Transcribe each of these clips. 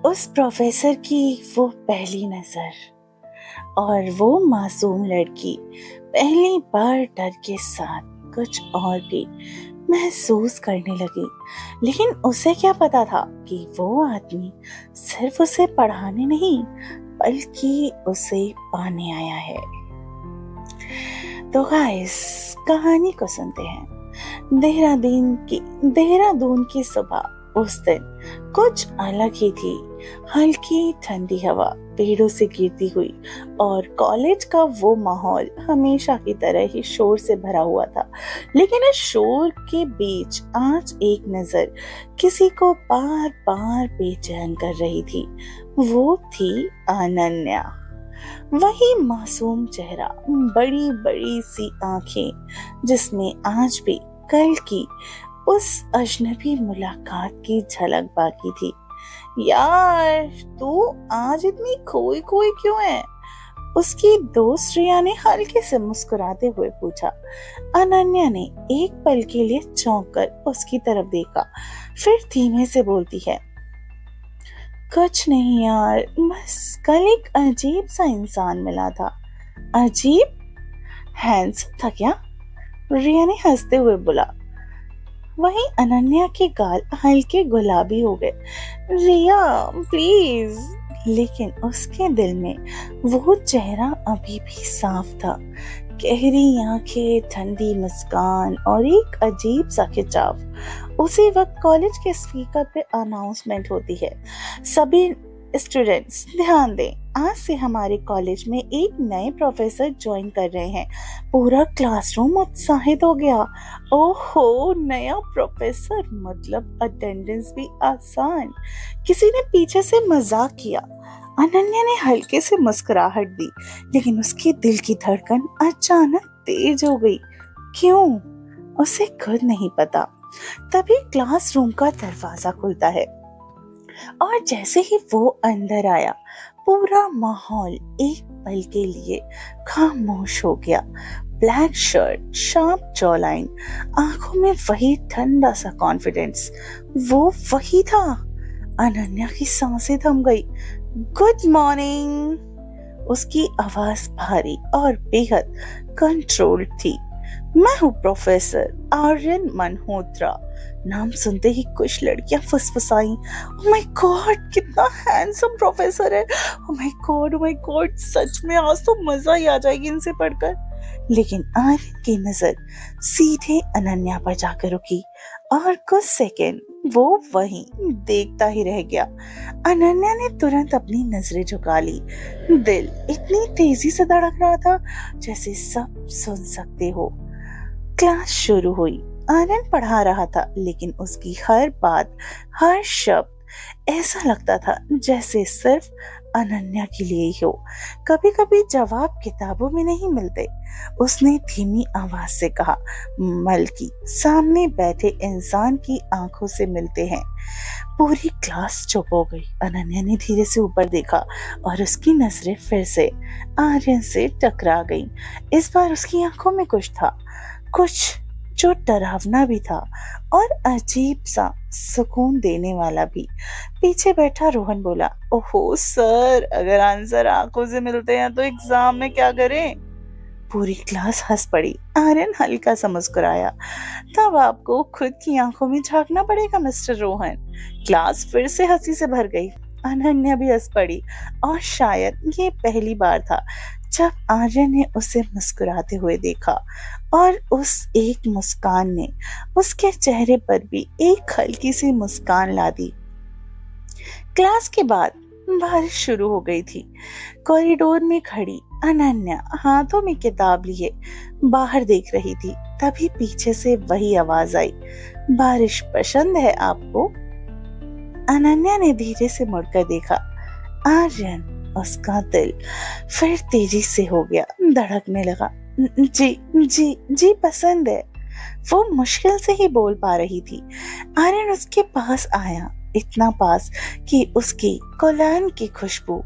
उस प्रोफेसर की वो पहली नजर और वो मासूम लड़की पहली बार डर के साथ कुछ और भी महसूस करने लगी। लेकिन उसे क्या पता था कि वो आदमी सिर्फ उसे पढ़ाने नहीं बल्कि उसे पाने आया है। तो गाइस, कहानी को सुनते हैं। देहरादून की सुबह उस दिन कुछ अलग ही थी। हल्की ठंडी हवा पेड़ों से गिरती हुई और कॉलेज का वो माहौल हमेशा की तरह ही शोर से भरा हुआ था। लेकिन इस शोर के बीच आज एक नजर किसी को बार बार बेचैन कर रही थी। वो थी अनन्या। वही मासूम चेहरा, बड़ी बड़ी सी आंखें जिसमें आज भी कल की उस अजनबी मुलाकात की झलक बाकी थी। यार, तू आज इतनी खोई खोई क्यों है? उसकी दोस्त रिया ने हल्के से मुस्कुराते हुए पूछा। अनन्या ने एक पल के लिए चौंक कर उसकी तरफ देखा, फिर धीमे से बोलती है, कुछ नहीं यार, बस कल एक अजीब सा इंसान मिला था। अजीब? हैंडसम था क्या? रिया ने हंसते हुए बोला। वहीं अनन्या के गाल हल्के गुलाबी हो गए। रिया प्लीज। लेकिन उसके दिल में वो चेहरा अभी भी साफ था। गहरी आंखें, ठंडी मुस्कान और एक अजीब सा खिंचाव। उसी वक्त कॉलेज के स्पीकर पे अनाउंसमेंट होती है, सभी स्टूडेंट्स ध्यान दें, आज से हमारे कॉलेज में एक नए प्रोफेसर ज्वाइन कर रहे हैं। पूरा क्लासरूम उत्साहित हो गया। ओहो, नया प्रोफेसर मतलब अटेंडेंस भी आसान। किसी ने पीछे से मजाक किया। अनन्या ने हल्के से मुस्कुराहट दी, लेकिन उसके दिल की धड़कन अचानक तेज हो गई। क्यों? उसे खुद नहीं पता। तभी क्लासरूम का दरवाजा खुलता है और जैसे ही वो अंदर आया, पूरा माहौल एक पल के लिए खामोश हो गया। ब्लैक शर्ट, शार्प जॉलाइन, आंखों में वही ठंडा सा कॉन्फिडेंस, वो वही था। अनन्या की सांसें थम गई। Good morning. उसकी आवाज भारी और बेहद कंट्रोल्ड थी। मैं हूँ प्रोफेसर आर्यन मल्होत्रा। नाम सुनते ही कुछ लड़कियां फुसफुसाईं। ओह माय गॉड, कितना हैंडसम प्रोफेसर है। ओह माय गॉड, सच में आज तो मजा ही आ जाएगी इनसे पढ़कर। लेकिन आर्यन की नजर सीधे अनन्या पर जाकर रुकी और कुछ सेकंड वो वहीं देखता ही रह गया। अनन्या ने तुरंत अपनी नजरें झुका ली। दिल इतनी तेजी से धड़क रहा था जैसे सब सुन सकते हो। क्लास शुरू हुई। आनंद पढ़ा रहा था, लेकिन उसकी हर बात, हर शब्द ऐसा लगता था जैसे सिर्फ अनन्या के लिए ही हो। कभी कभी जवाब किताबों में नहीं मिलते। उसने धीमी आवाज से कहा, बल्कि सामने बैठे इंसान की आंखों से मिलते हैं। पूरी क्लास चुप हो गई। अनन्या ने धीरे से ऊपर देखा और उसकी नजरें फिर से आर्यन से टकरा गईं। इस बार उसकी आंखों में कुछ था, कुछ जो डरावना भी था और अजीब सा सुकून देने वाला भी। पीछे बैठा रोहन बोला, ओहो सर, अगर आंसर आंखों से मिलते हैं तो एग्जाम में क्या करें? पूरी क्लास हंस पड़ी। आर्यन हल्का सा मुस्कुराया, तब आपको खुद की आंखों में झांकना पड़ेगा मिस्टर रोहन। क्लास फिर से हंसी से भर गई। अनन्या भी हंस पड़ी और शायद ये पहली बार था जब आर्यन ने उसे मुस्कुराते हुए देखा और उस एक मुस्कान ने उसके चेहरे पर भी एक हल्की सी मुस्कान ला दी। क्लास के बाद बारिश शुरू हो गई थी। कॉरिडोर में खड़ी अनन्या हाथों में किताब लिए बाहर देख रही थी। तभी पीछे से वही आवाज आई, बारिश पसंद है आपको? अनन्या ने धीरे से मुड़कर देखा। आर्यन। उसका दिल फिर तेजी से हो गया, धड़कने लगा। जी जी जी, पसंद है। वो मुश्किल से ही बोल पा रही थी। आर्यन उसके पास आया, इतना पास कि उसकी कोलान की खुशबू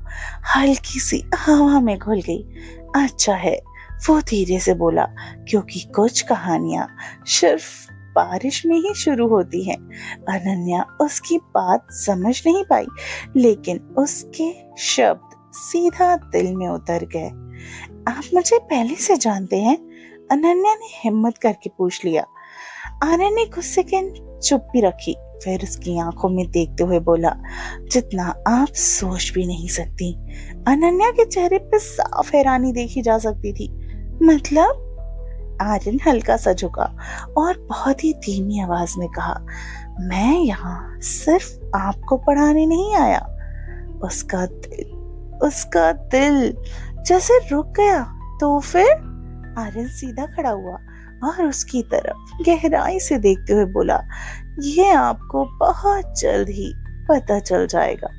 हल्की सी हवा में घुल गई। अच्छा है, वो धीरे से बोला, क्योंकि कुछ कहानियां सिर्फ बारिश में ही शुरू होती हैं। अनन्या उसकी बात समझ नहीं पाई, लेकिन उसके शब्द सीधा दिल में उतर गए। आप मुझे पहले से जानते हैं? अनन्या ने हिम्मत करके पूछ लिया। आर्यन ने कुछ सेकंड चुप्पी रखी, फिर उसकी आंखों में देखते हुए बोला, जितना आप सोच भी नहीं सकती। अनन्या के चेहरे पर साफ हैरानी देखी जा सकती थी। मतलब? आर्यन हल्का सा झुका और बहुत ही धीमी आवाज में कहा, मैं यहाँ सिर्फ आपको पढ़ाने नहीं आया। उसका दिल जैसे रुक गया। तो फिर? आर्यन सीधा खड़ा हुआ और उसकी तरफ गहराई से देखते हुए बोला, ये आपको बहुत जल्द ही पता चल जाएगा।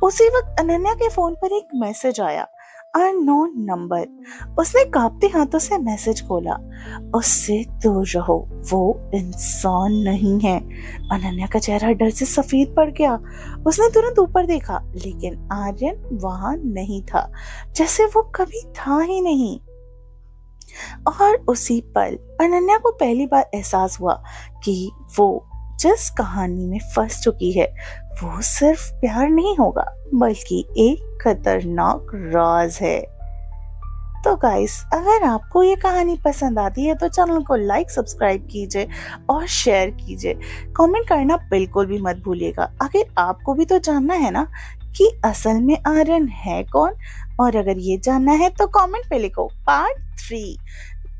उसी वक्त अनन्या के फोन पर एक मैसेज आया, अननोन नंबर। उसने कांपते हाथों से मैसेज खोला, उससे दूर रहो, वो इंसान नहीं है। अनन्या का चेहरा डर से सफेद पड़ गया। उसने तुरंत ऊपर देखा, लेकिन आर्यन वहां नहीं था, जैसे वो कभी था ही नहीं। और उसी पल अनन्या को पहली बार एहसास हुआ कि वो जिस कहानी में फंस चुकी है वो सिर्फ प्यार नहीं होगा, बल्कि एक खतरनाक राज है। तो गाइस, अगर आपको ये कहानी पसंद आती है तो चैनल को लाइक, सब्सक्राइब कीजिए और शेयर कीजिए। कमेंट करना बिल्कुल भी मत भूलिएगा। आखिर आपको भी तो जानना है ना कि असल में आर्यन है कौन। और अगर ये जानना है तो कमेंट पे लिखो पार्ट 3।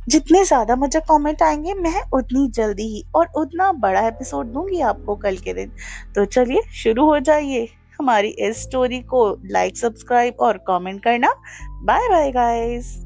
जितने ज्यादा मुझे कमेंट आएंगे, मैं उतनी जल्दी ही और उतना बड़ा एपिसोड दूंगी आपको कल के दिन। तो चलिए शुरू हो जाइए हमारी इस स्टोरी को। लाइक, सब्सक्राइब और कमेंट करना। Bye bye guys.